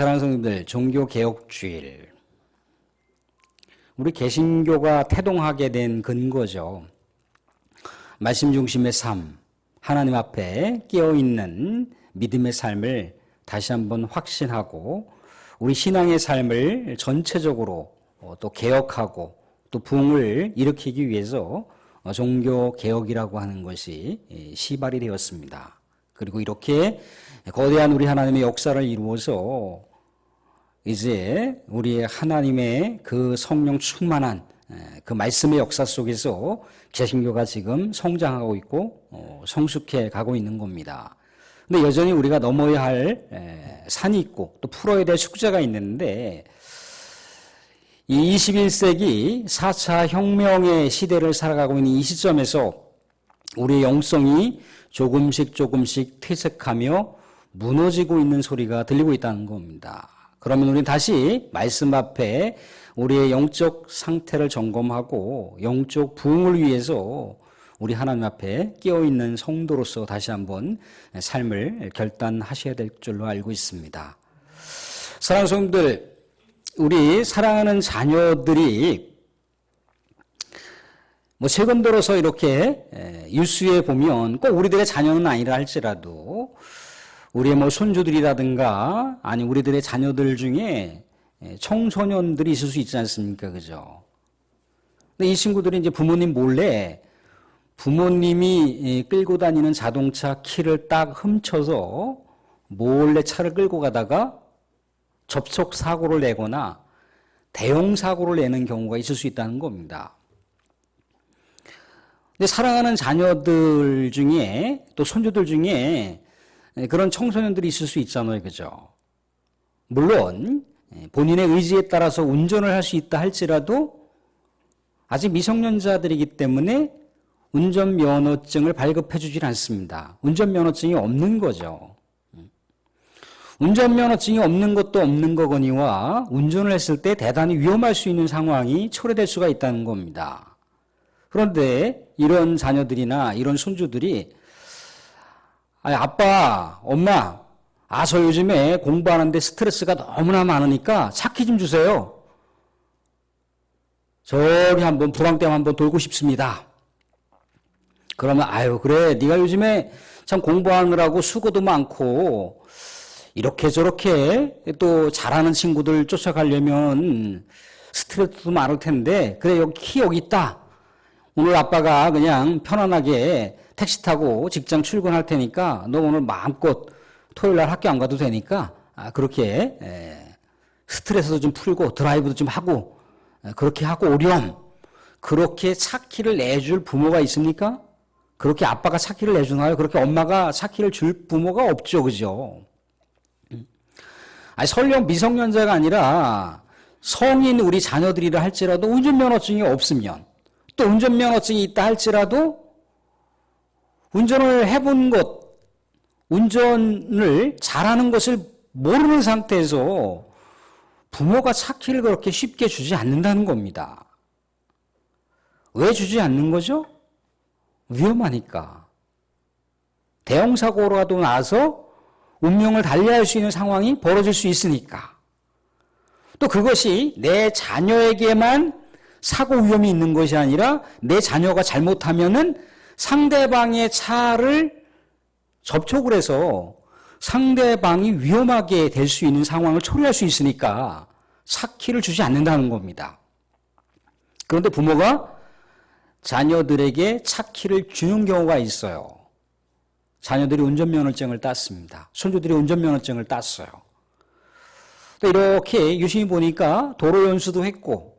사랑하는 성도들, 종교개혁주일. 우리 개신교가 태동하게 된 근거죠. 말씀 중심의 삶, 하나님 앞에 깨어있는 믿음의 삶을 다시 한번 확신하고 우리 신앙의 삶을 전체적으로 또 개혁하고 또 부흥을 일으키기 위해서 종교개혁이라고 하는 것이 시발이 되었습니다. 그리고 이렇게 거대한 우리 하나님의 역사를 이루어서 이제 우리 하나님의 그 성령 충만한 그 말씀의 역사 속에서 개신교가 지금 성장하고 있고 성숙해 가고 있는 겁니다. 근데 여전히 우리가 넘어야 할 산이 있고 또 풀어야 될 숙제가 있는데 이 21세기 4차 혁명의 시대를 살아가고 있는 이 시점에서 우리의 영성이 조금씩 퇴색하며 무너지고 있는 소리가 들리고 있다는 겁니다. 그러면 우리는 다시 말씀 앞에 우리의 영적 상태를 점검하고 영적 부흥을 위해서 우리 하나님 앞에 깨어있는 성도로서 다시 한번 삶을 결단하셔야 될 줄로 알고 있습니다. 사랑하는 성도들, 우리 사랑하는 자녀들이 최근 들어서 이렇게 뉴스에 보면 꼭 우리들의 자녀는 아니라 할지라도 우리의 손주들이라든가 아니 우리들의 자녀들 중에 청소년들이 있을 수 있지 않습니까? 그죠? 근데 이 친구들이 이제 부모님 몰래 부모님이 끌고 다니는 자동차 키를 딱 훔쳐서 몰래 차를 끌고 가다가 접촉 사고를 내거나 대형 사고를 내는 경우가 있을 수 있다는 겁니다. 근데 사랑하는 자녀들 중에 또 손주들 중에 그런 청소년들이 있을 수 있잖아요. 그죠? 물론 본인의 의지에 따라서 운전을 할 수 있다 할지라도 아직 미성년자들이기 때문에 운전면허증을 발급해 주질 않습니다. 운전면허증이 없는 거죠. 운전면허증이 없는 것도 없는 거거니와 운전을 했을 때 대단히 위험할 수 있는 상황이 초래될 수가 있다는 겁니다. 그런데 이런 자녀들이나 이런 손주들이 아빠, 엄마, 저 요즘에 공부하는데 스트레스가 너무나 많으니까 차키 좀 주세요. 저기 한번 불황댐 한번 돌고 싶습니다. 그러면 그래 네가 요즘에 참 공부하느라고 수고도 많고 이렇게 저렇게 또 잘하는 친구들 쫓아가려면 스트레스도 많을 텐데 그래 여기 있다. 오늘 아빠가 그냥 편안하게 택시 타고 직장 출근할 테니까 너 오늘 마음껏 토요일 날 학교 안 가도 되니까 그렇게 스트레스도 좀 풀고 드라이브도 좀 하고 그렇게 하고 오렴. 그렇게 차키를 내줄 부모가 있습니까? 그렇게 아빠가 차키를 내주나요? 그렇게 엄마가 차키를 줄 부모가 없죠. 그죠? 설령 미성년자가 아니라 성인 우리 자녀들이라 할지라도 운전면허증이 없으면 또 운전면허증이 있다 할지라도 운전을 해본 것, 운전을 잘하는 것을 모르는 상태에서 부모가 차키를 그렇게 쉽게 주지 않는다는 겁니다. 왜 주지 않는 거죠? 위험하니까. 대형 사고라도 나서 운명을 달리할 수 있는 상황이 벌어질 수 있으니까. 또 그것이 내 자녀에게만 사고 위험이 있는 것이 아니라 내 자녀가 잘못하면은 상대방의 차를 접촉을 해서 상대방이 위험하게 될 수 있는 상황을 초래할 수 있으니까 차키를 주지 않는다는 겁니다. 그런데 부모가 자녀들에게 차키를 주는 경우가 있어요. 자녀들이 운전면허증을 땄습니다. 손주들이 운전면허증을 땄어요. 또 이렇게 유심히 보니까 도로 연수도 했고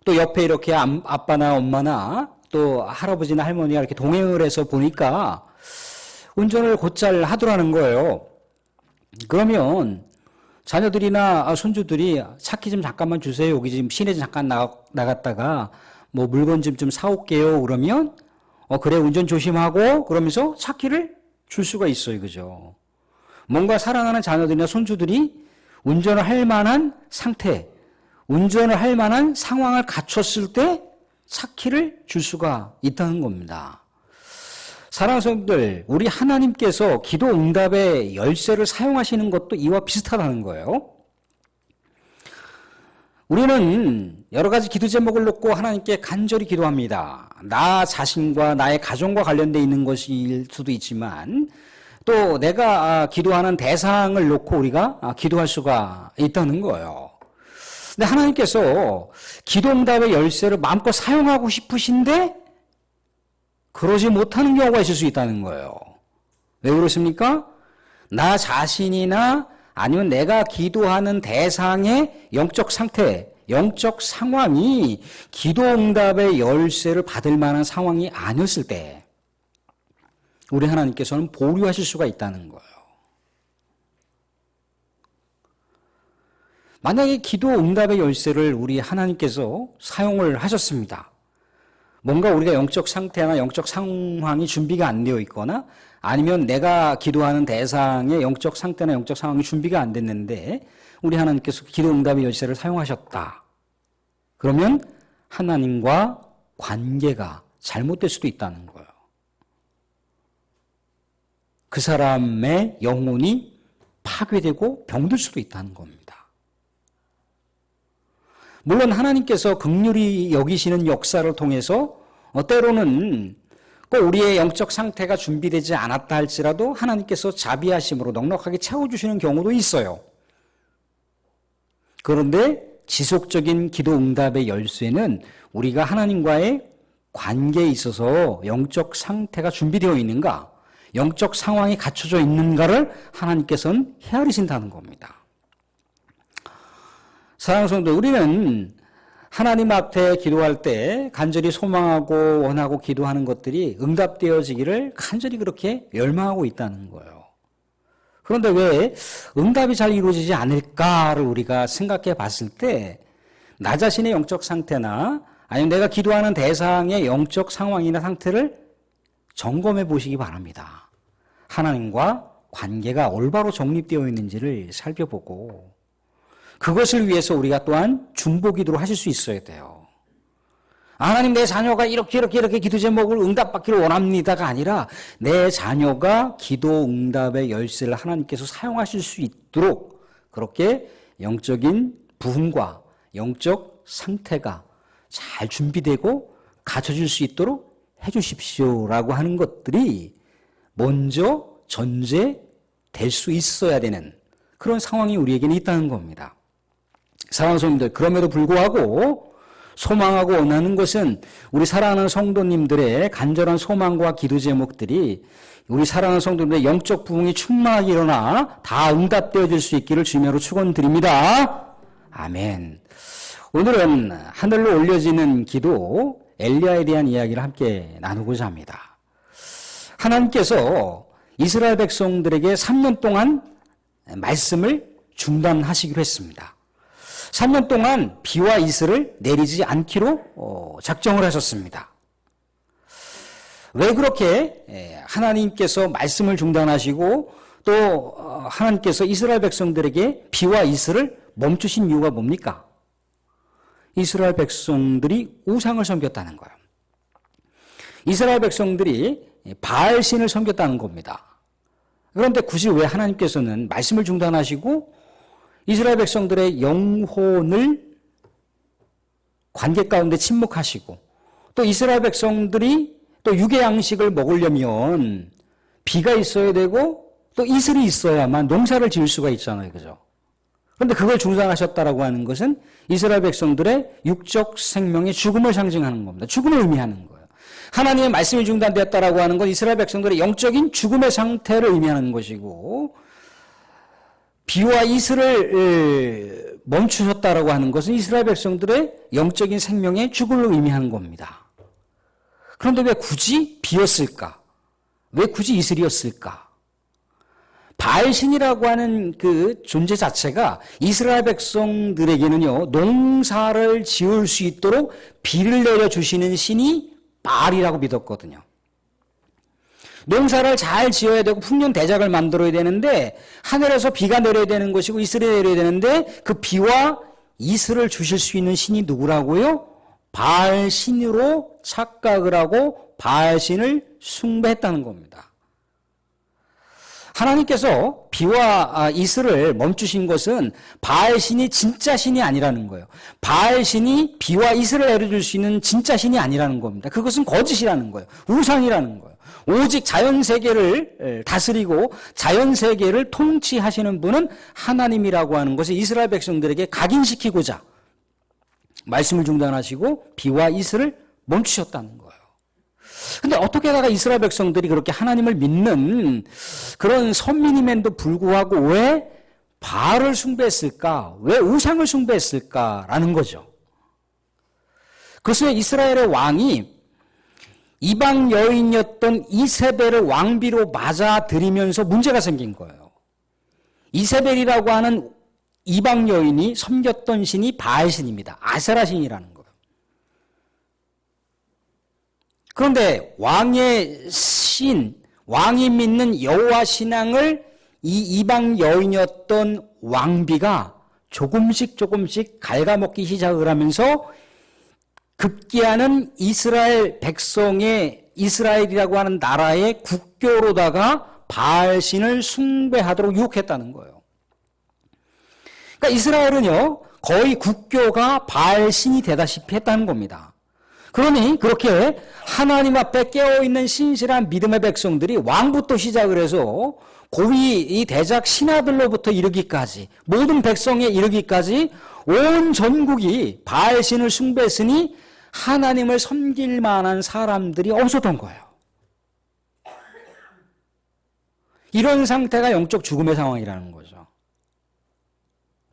또 옆에 이렇게 아빠나 엄마나 또 할아버지나 할머니가 이렇게 동행을 해서 보니까 운전을 곧잘 하더라는 거예요. 그러면 자녀들이나 손주들이 차키 좀 잠깐만 주세요. 여기 지금 시내 잠깐 나갔다가 물건 좀 사올게요. 그러면 그래 운전 조심하고 그러면서 차키를 줄 수가 있어요. 그죠? 뭔가 사랑하는 자녀들이나 손주들이 운전을 할 만한 상태, 운전을 할 만한 상황을 갖췄을 때 차키를 줄 수가 있다는 겁니다. 사랑하는 성도들, 우리 하나님께서 기도 응답의 열쇠를 사용하시는 것도 이와 비슷하다는 거예요. 우리는 여러 가지 기도 제목을 놓고 하나님께 간절히 기도합니다. 나 자신과 나의 가정과 관련되어 있는 것일 수도 있지만 또 내가 기도하는 대상을 놓고 우리가 기도할 수가 있다는 거예요. 근데 하나님께서 기도응답의 열쇠를 마음껏 사용하고 싶으신데 그러지 못하는 경우가 있을 수 있다는 거예요. 왜 그렇습니까? 나 자신이나 아니면 내가 기도하는 대상의 영적 상태, 영적 상황이 기도응답의 열쇠를 받을 만한 상황이 아니었을 때 우리 하나님께서는 보류하실 수가 있다는 거예요. 만약에 기도응답의 열쇠를 우리 하나님께서 사용을 하셨습니다. 뭔가 우리가 영적 상태나 영적 상황이 준비가 안 되어 있거나 아니면 내가 기도하는 대상의 영적 상태나 영적 상황이 준비가 안 됐는데 우리 하나님께서 기도응답의 열쇠를 사용하셨다. 그러면 하나님과 관계가 잘못될 수도 있다는 거예요. 그 사람의 영혼이 파괴되고 병들 수도 있다는 겁니다. 물론 하나님께서 긍휼히 여기시는 역사를 통해서 때로는 꼭 우리의 영적 상태가 준비되지 않았다 할지라도 하나님께서 자비하심으로 넉넉하게 채워주시는 경우도 있어요. 그런데 지속적인 기도 응답의 열쇠는 우리가 하나님과의 관계에 있어서 영적 상태가 준비되어 있는가, 영적 상황이 갖춰져 있는가를 하나님께서는 헤아리신다는 겁니다. 사랑하는 성도, 우리는 하나님 앞에 기도할 때 간절히 소망하고 원하고 기도하는 것들이 응답되어지기를 간절히 그렇게 열망하고 있다는 거예요. 그런데 왜 응답이 잘 이루어지지 않을까를 우리가 생각해 봤을 때 나 자신의 영적 상태나 아니면 내가 기도하는 대상의 영적 상황이나 상태를 점검해 보시기 바랍니다. 하나님과 관계가 올바로 정립되어 있는지를 살펴보고 그것을 위해서 우리가 또한 중보기도를 하실 수 있어야 돼요. 하나님, 내 자녀가 이렇게 기도 제목을 응답받기를 원합니다가 아니라 내 자녀가 기도 응답의 열쇠를 하나님께서 사용하실 수 있도록 그렇게 영적인 부흥과 영적 상태가 잘 준비되고 갖춰질 수 있도록 해 주십시오라고 하는 것들이 먼저 전제될 수 있어야 되는 그런 상황이 우리에게는 있다는 겁니다. 사랑하는 성도님들, 그럼에도 불구하고 소망하고 원하는 것은 우리 사랑하는 성도님들의 간절한 소망과 기도 제목들이 우리 사랑하는 성도님들의 영적 부흥이 충만하게 일어나 다 응답되어질 수 있기를 주님으로 축원드립니다. 아멘. 오늘은 하늘로 올려지는 기도 엘리야에 대한 이야기를 함께 나누고자 합니다. 하나님께서 이스라엘 백성들에게 3년 동안 말씀을 중단하시기로 했습니다. 3년 동안 비와 이슬을 내리지 않기로 작정을 하셨습니다. 왜 그렇게 하나님께서 말씀을 중단하시고 또 하나님께서 이스라엘 백성들에게 비와 이슬을 멈추신 이유가 뭡니까? 이스라엘 백성들이 우상을 섬겼다는 거예요. 이스라엘 백성들이 바알신을 섬겼다는 겁니다. 그런데 굳이 왜 하나님께서는 말씀을 중단하시고 이스라엘 백성들의 영혼을 관계 가운데 침묵하시고 또 이스라엘 백성들이 또 육의 양식을 먹으려면 비가 있어야 되고 또 이슬이 있어야만 농사를 지을 수가 있잖아요. 그죠? 그런데 그걸 중단하셨다라고 하는 것은 이스라엘 백성들의 육적 생명의 죽음을 상징하는 겁니다. 죽음을 의미하는 거예요. 하나님의 말씀이 중단되었다라고 하는 건 이스라엘 백성들의 영적인 죽음의 상태를 의미하는 것이고 비와 이슬을 멈추셨다라고 하는 것은 이스라엘 백성들의 영적인 생명의 죽음을 의미하는 겁니다. 그런데 왜 굳이 비였을까? 왜 굳이 이슬이었을까? 바알신이라고 하는 그 존재 자체가 이스라엘 백성들에게는요, 농사를 지을 수 있도록 비를 내려주시는 신이 바알이라고 믿었거든요. 농사를 잘 지어야 되고 풍년 대작을 만들어야 되는데 하늘에서 비가 내려야 되는 것이고 이슬이 내려야 되는데 그 비와 이슬을 주실 수 있는 신이 누구라고요? 바알신으로 착각을 하고 바알신을 숭배했다는 겁니다. 하나님께서 비와 이슬을 멈추신 것은 바알 신이 진짜 신이 아니라는 거예요. 바알 신이 비와 이슬을 내려줄 수 있는 진짜 신이 아니라는 겁니다. 그것은 거짓이라는 거예요. 우상이라는 거예요. 오직 자연세계를 다스리고 자연세계를 통치하시는 분은 하나님이라고 하는 것을 이스라엘 백성들에게 각인시키고자 말씀을 중단하시고 비와 이슬을 멈추셨다는 거예요. 근데 어떻게다가 이스라엘 백성들이 그렇게 하나님을 믿는 그런 선민임에도 불구하고 왜 바알을 숭배했을까? 왜 우상을 숭배했을까라는 거죠. 그래서 이스라엘의 왕이 이방 여인이었던 이세벨을 왕비로 맞아들이면서 문제가 생긴 거예요. 이세벨이라고 하는 이방 여인이 섬겼던 신이 바알 신입니다. 아세라 신이라는 거예요. 그런데 왕의 신, 왕이 믿는 여호와 신앙을 이 이방 여인이었던 왕비가 조금씩 갉아먹기 시작을 하면서 급기야는 이스라엘 백성의 이스라엘이라고 하는 나라의 국교로다가 바알 신을 숭배하도록 유혹했다는 거예요. 그러니까 이스라엘은요 거의 국교가 바알 신이 되다시피 했다는 겁니다. 그러니 그렇게 하나님 앞에 깨어있는 신실한 믿음의 백성들이 왕부터 시작을 해서 고위 이 대작 신하들로부터 이르기까지 모든 백성에 이르기까지 온 전국이 바알 신을 숭배했으니 하나님을 섬길 만한 사람들이 없었던 거예요. 이런 상태가 영적 죽음의 상황이라는 거죠.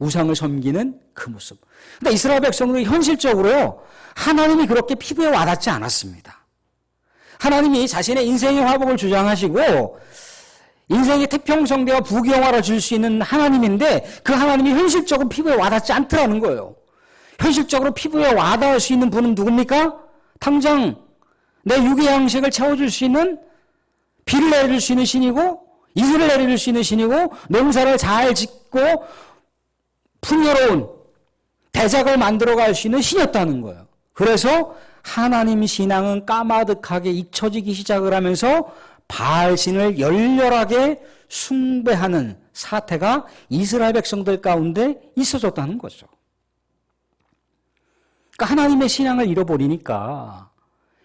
우상을 섬기는 그 모습. 근데 이스라엘 백성들이 현실적으로요, 하나님이 그렇게 피부에 와닿지 않았습니다. 하나님이 자신의 인생의 화복을 주장하시고, 인생의 태평성대와 부귀영화를 줄 수 있는 하나님인데, 그 하나님이 현실적으로 피부에 와닿지 않더라는 거예요. 현실적으로 피부에 와닿을 수 있는 분은 누굽니까? 당장 내 육의 양식을 채워줄 수 있는, 비를 내려줄 수 있는 신이고, 이슬을 내려줄 수 있는 신이고, 농사를 잘 짓고, 풍요로운 대작을 만들어갈 수 있는 신이었다는 거예요. 그래서 하나님 신앙은 까마득하게 잊혀지기 시작을 하면서 바알 신을 열렬하게 숭배하는 사태가 이스라엘 백성들 가운데 있어졌다는 거죠. 그러니까 하나님의 신앙을 잃어버리니까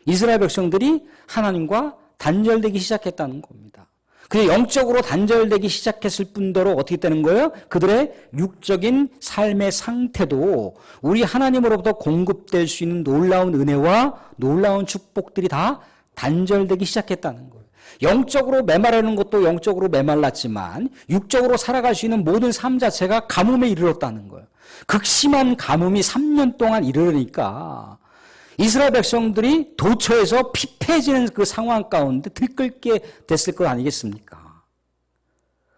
이스라엘 백성들이 하나님과 단절되기 시작했다는 겁니다. 그냥 영적으로 단절되기 시작했을 뿐더러 어떻게 되는 거예요? 그들의 육적인 삶의 상태도 우리 하나님으로부터 공급될 수 있는 놀라운 은혜와 놀라운 축복들이 다 단절되기 시작했다는 거예요. 영적으로 메마르는 것도 영적으로 메말랐지만 육적으로 살아갈 수 있는 모든 삶 자체가 가뭄에 이르렀다는 거예요. 극심한 가뭄이 3년 동안 이르르니까 이스라엘 백성들이 도처에서 피폐해지는 그 상황 가운데 들끓게 됐을 것 아니겠습니까?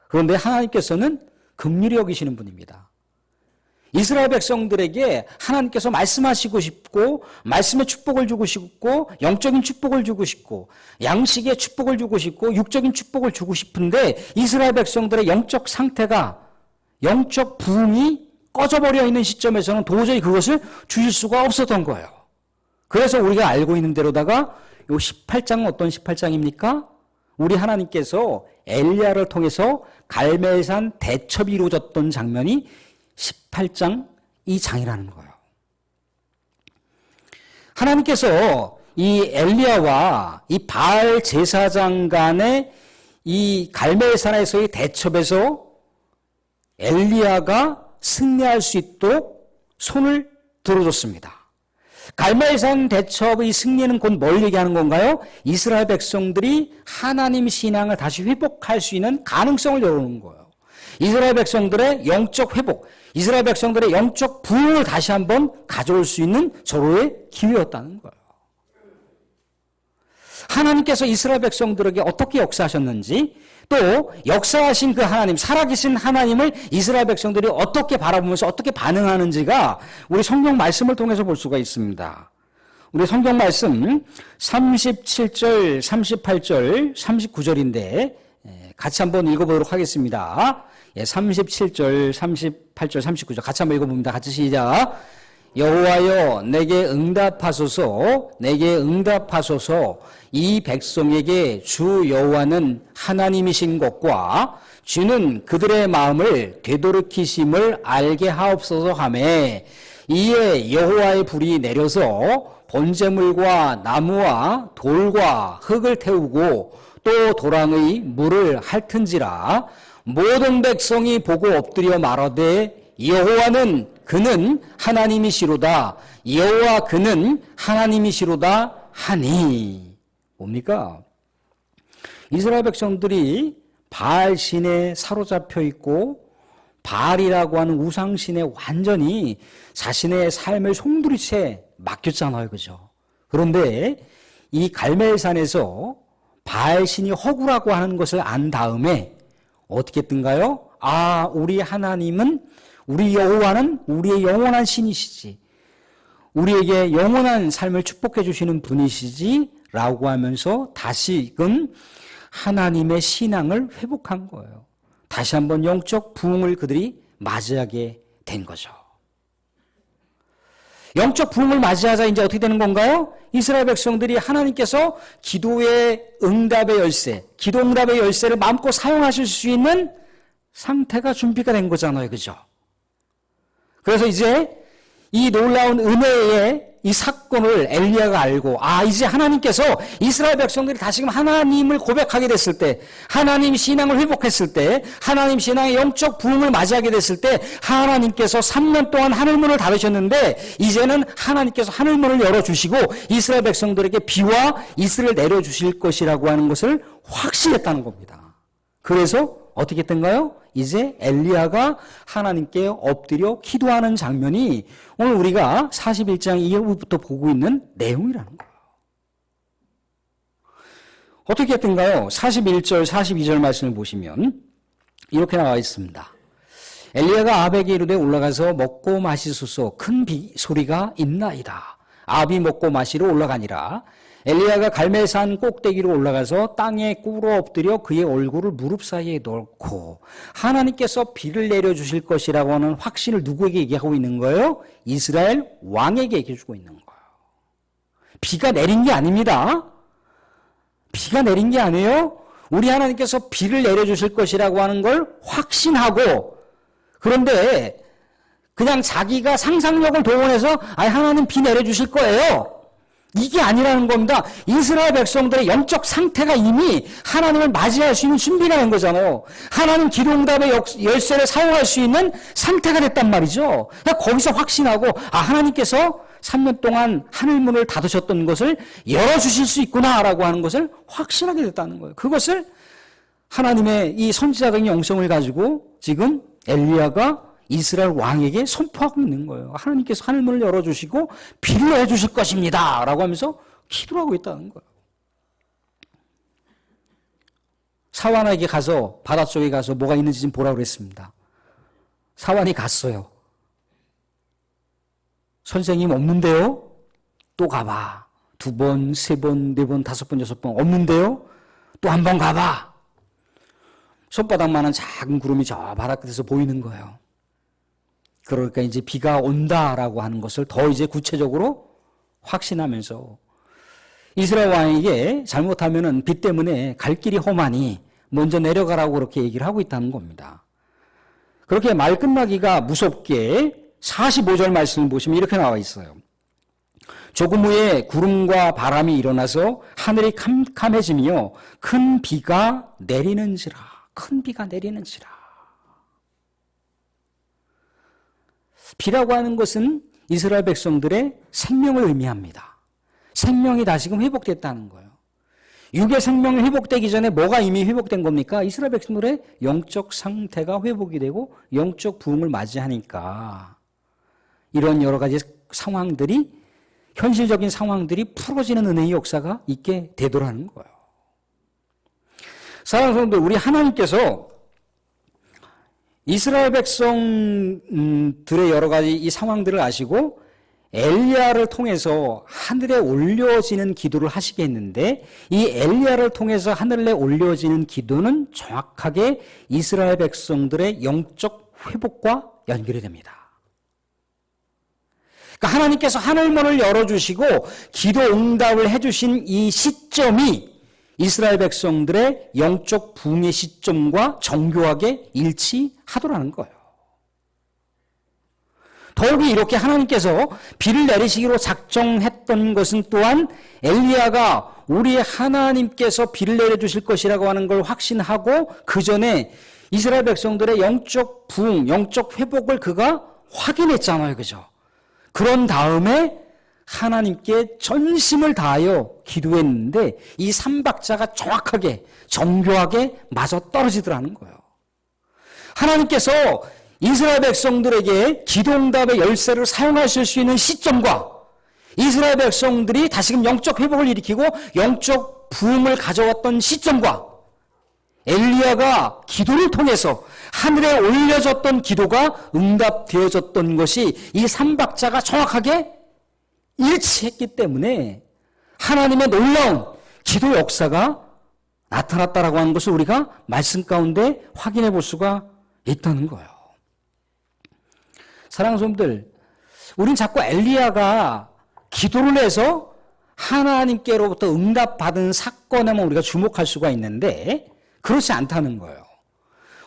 그런데 하나님께서는 긍휼히 여기시는 분입니다. 이스라엘 백성들에게 하나님께서 말씀하시고 싶고 말씀의 축복을 주고 싶고 영적인 축복을 주고 싶고 양식의 축복을 주고 싶고 육적인 축복을 주고 싶은데 이스라엘 백성들의 영적 상태가 영적 부흥이 꺼져버려 있는 시점에서는 도저히 그것을 주실 수가 없었던 거예요. 그래서 우리가 알고 있는 대로다가 요 18장은 어떤 18장입니까? 우리 하나님께서 엘리야를 통해서 갈멜산 대첩이 이루어졌던 장면이 18장 이 장이라는 거예요. 하나님께서 이 엘리야와 이 바알 제사장 간의 이 갈멜산에서의 대첩에서 엘리야가 승리할 수 있도록 손을 들어줬습니다. 갈멜산 대첩의 승리는 곧 뭘 얘기하는 건가요? 이스라엘 백성들이 하나님 신앙을 다시 회복할 수 있는 가능성을 열어놓은 거예요. 이스라엘 백성들의 영적 회복, 이스라엘 백성들의 영적 부흥을 다시 한번 가져올 수 있는 절호의 기회였다는 거예요. 하나님께서 이스라엘 백성들에게 어떻게 역사하셨는지, 또 역사하신 그 하나님, 살아계신 하나님을 이스라엘 백성들이 어떻게 바라보면서 어떻게 반응하는지가 우리 성경 말씀을 통해서 볼 수가 있습니다. 우리 성경 말씀 37절, 38절, 39절인데 같이 한번 읽어보도록 하겠습니다. 37절, 38절, 39절 같이 한번 읽어봅니다. 같이 시작. 여호와여 내게 응답하소서 내게 응답하소서 이 백성에게 주 여호와는 하나님이신 것과 주는 그들의 마음을 되돌이키심을 알게 하옵소서 하매 이에 여호와의 불이 내려서 번제물과 나무와 돌과 흙을 태우고 또 도랑의 물을 핥은지라 모든 백성이 보고 엎드려 말하되 여호와는 그는 하나님이시로다 여호와 그는 하나님이시로다 하니. 뭡니까? 이스라엘 백성들이 바알신에 사로잡혀 있고 바알이라고 하는 우상신에 완전히 자신의 삶을 송두리째 맡겼잖아요. 그죠? 그런데 이 갈멜산에서 바알신이 허구라고 하는 것을 안 다음에 어떻게 했던가요? 아, 우리 하나님은 우리 여호와는 우리의 영원한 신이시지. 우리에게 영원한 삶을 축복해 주시는 분이시지 라고 하면서 다시금 하나님의 신앙을 회복한 거예요. 다시 한번 영적 부흥을 그들이 맞이하게 된 거죠. 영적 부흥을 맞이하자 이제 어떻게 되는 건가요? 이스라엘 백성들이 하나님께서 기도의 응답의 열쇠, 기도 응답의 열쇠를 마음껏 사용하실 수 있는 상태가 준비가 된 거잖아요. 그죠? 그래서 이제 이 놀라운 은혜의 이 사건을 엘리야가 알고 아 이제 하나님께서 이스라엘 백성들이 다시금 하나님을 고백하게 됐을 때 하나님 신앙을 회복했을 때 하나님 신앙의 영적 부흥을 맞이하게 됐을 때 하나님께서 3년 동안 하늘문을 닫으셨는데 이제는 하나님께서 하늘문을 열어주시고 이스라엘 백성들에게 비와 이슬을 내려주실 것이라고 하는 것을 확신했다는 겁니다. 그래서 어떻게 했던가요? 이제 엘리야가 하나님께 엎드려 기도하는 장면이 오늘 우리가 41장 2절부터 보고 있는 내용이라는 거예요. 어떻게 했던가요? 41절, 42절 말씀을 보시면 이렇게 나와 있습니다. 엘리야가 아합에게 이르되 올라가서 먹고 마시소서 큰 소리가 있나이다. 아합이 먹고 마시러 올라가니라. 엘리야가 갈멜산 꼭대기로 올라가서 땅에 꿇어 엎드려 그의 얼굴을 무릎 사이에 넣고 하나님께서 비를 내려주실 것이라고 하는 확신을 누구에게 얘기하고 있는 거예요? 이스라엘 왕에게 얘기해주고 있는 거예요. 비가 내린 게 아닙니다. 비가 내린 게 아니에요. 우리 하나님께서 비를 내려주실 것이라고 하는 걸 확신하고 그런데 그냥 자기가 상상력을 동원해서 하나님 비 내려주실 거예요. 이게 아니라는 겁니다. 이스라엘 백성들의 영적 상태가 이미 하나님을 맞이할 수 있는 준비가 된 거잖아요. 하나님 기도응답의 열쇠를 사용할 수 있는 상태가 됐단 말이죠. 거기서 확신하고 하나님께서 3년 동안 하늘문을 닫으셨던 것을 열어주실 수 있구나라고 하는 것을 확신하게 됐다는 거예요. 그것을 하나님의 이 선지자적인 영성을 가지고 지금 엘리야가 이스라엘 왕에게 선포하고 있는 거예요. 하나님께서 하늘문을 열어주시고 비를 내주실 것입니다 라고 하면서 기도를 하고 있다는 거예요. 사환에게 가서 바다 쪽에 가서 뭐가 있는지 좀 보라고 그랬습니다. 사환이 갔어요. 선생님 없는데요? 또 가봐. 2번, 3번, 4번, 5번, 6번 없는데요? 또 한 번 가봐. 손바닥만한 작은 구름이 저 바다 끝에서 보이는 거예요. 그러니까 이제 비가 온다라고 하는 것을 더 이제 구체적으로 확신하면서 이스라엘 왕에게 잘못하면은 비 때문에 갈 길이 험하니 먼저 내려가라고 그렇게 얘기를 하고 있다는 겁니다. 그렇게 말 끝나기가 무섭게 45절 말씀을 보시면 이렇게 나와 있어요. 조금 후에 구름과 바람이 일어나서 하늘이 캄캄해지며 큰 비가 내리는지라. 큰 비가 내리는지라. 비라고 하는 것은 이스라엘 백성들의 생명을 의미합니다. 생명이 다시금 회복됐다는 거예요. 육의 생명이 회복되기 전에 뭐가 이미 회복된 겁니까? 이스라엘 백성들의 영적 상태가 회복이 되고 영적 부흥을 맞이하니까 이런 여러 가지 상황들이 현실적인 상황들이 풀어지는 은혜의 역사가 있게 되더라는 거예요. 사랑하는 성도들, 우리 하나님께서 이스라엘 백성들의 여러 가지 이 상황들을 아시고 엘리야를 통해서 하늘에 올려지는 기도를 하시게 했는데 이 엘리야를 통해서 하늘에 올려지는 기도는 정확하게 이스라엘 백성들의 영적 회복과 연결이 됩니다. 그러니까 하나님께서 하늘문을 열어주시고 기도 응답을 해주신 이 시점이 이스라엘 백성들의 영적 부흥의 시점과 정교하게 일치하더라는 거예요. 더욱이 이렇게 하나님께서 비를 내리시기로 작정했던 것은 또한 엘리야가 우리 하나님께서 비를 내려주실 것이라고 하는 걸 확신하고 그 전에 이스라엘 백성들의 영적 부흥, 영적 회복을 그가 확인했잖아요. 그죠? 그런 다음에 하나님께 전심을 다하여 기도했는데 이 삼박자가 정확하게 정교하게 맞아떨어지더라는 거예요. 하나님께서 이스라엘 백성들에게 기도응답의 열쇠를 사용하실 수 있는 시점과 이스라엘 백성들이 다시금 영적 회복을 일으키고 영적 부흥을 가져왔던 시점과 엘리야가 기도를 통해서 하늘에 올려졌던 기도가 응답되어졌던 것이 이 삼박자가 정확하게 일치했기 때문에 하나님의 놀라운 기도 역사가 나타났다라고 하는 것을 우리가 말씀 가운데 확인해 볼 수가 있다는 거예요. 사랑하는 성도들, 우린 자꾸 엘리야가 기도를 해서 하나님께로부터 응답받은 사건에만 우리가 주목할 수가 있는데 그렇지 않다는 거예요.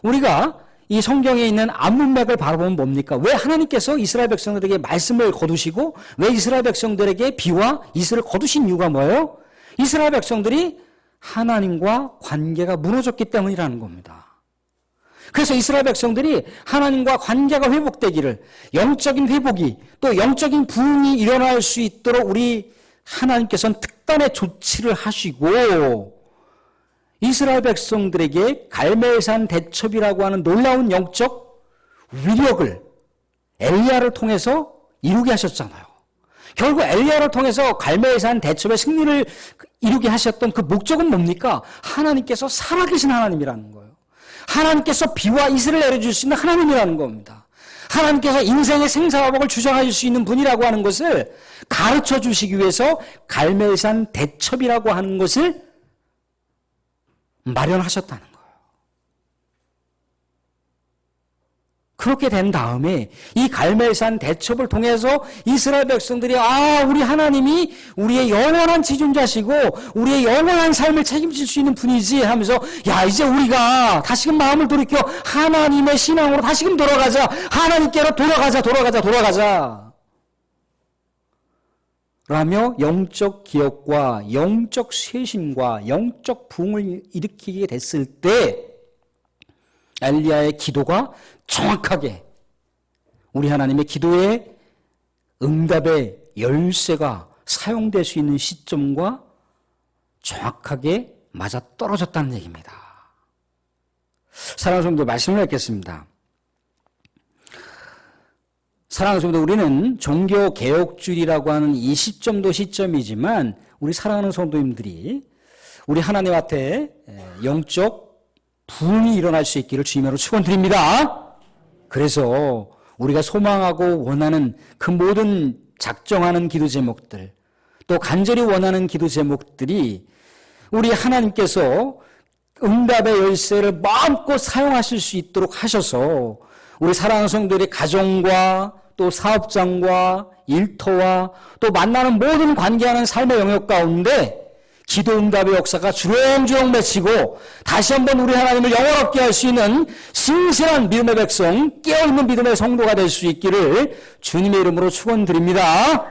우리가 이 성경에 있는 앞문맥을 바라보면 뭡니까? 왜 하나님께서 이스라엘 백성들에게 말씀을 거두시고 왜 이스라엘 백성들에게 비와 이슬을 거두신 이유가 뭐예요? 이스라엘 백성들이 하나님과 관계가 무너졌기 때문이라는 겁니다. 그래서 이스라엘 백성들이 하나님과 관계가 회복되기를 영적인 회복이 또 영적인 부흥이 일어날 수 있도록 우리 하나님께서는 특단의 조치를 하시고 이스라엘 백성들에게 갈멜산 대첩이라고 하는 놀라운 영적 위력을 엘리야를 통해서 이루게 하셨잖아요. 결국 엘리야를 통해서 갈멜산 대첩의 승리를 이루게 하셨던 그 목적은 뭡니까? 하나님께서 살아계신 하나님이라는 거예요. 하나님께서 비와 이슬을 내려줄 수 있는 하나님이라는 겁니다. 하나님께서 인생의 생사화복을 주장하실 수 있는 분이라고 하는 것을 가르쳐 주시기 위해서 갈멜산 대첩이라고 하는 것을 마련하셨다는 거예요. 그렇게 된 다음에 이 갈멜산 대첩을 통해서 이스라엘 백성들이 우리 하나님이 우리의 영원한 지존자시고 우리의 영원한 삶을 책임질 수 있는 분이지 하면서 이제 우리가 다시금 마음을 돌이켜 하나님의 신앙으로 다시금 돌아가자. 하나님께로 돌아가자. 라며 영적 기억과 영적 쇄신과 영적 부흥을 일으키게 됐을 때 엘리야의 기도가 정확하게 우리 하나님의 기도의 응답의 열쇠가 사용될 수 있는 시점과 정확하게 맞아떨어졌다는 얘기입니다. 사랑하는 성도 말씀을 읽겠습니다. 사랑하는 성도, 우리는 종교개혁주의라고 하는 이 시점도 시점이지만 우리 사랑하는 성도님들이 우리 하나님 앞에 영적 부흥이 일어날 수 있기를 주님으로 축원드립니다. 그래서 우리가 소망하고 원하는 그 모든 작정하는 기도 제목들 또 간절히 원하는 기도 제목들이 우리 하나님께서 응답의 열쇠를 마음껏 사용하실 수 있도록 하셔서 우리 사랑하는 성도들의 가정과 또 사업장과 일터와 또 만나는 모든 관계하는 삶의 영역 가운데 기도 응답의 역사가 주렁주렁 맺히고 다시 한번 우리 하나님을 영원롭게 할 수 있는 신실한 믿음의 백성, 깨어있는 믿음의 성도가 될 수 있기를 주님의 이름으로 축원드립니다.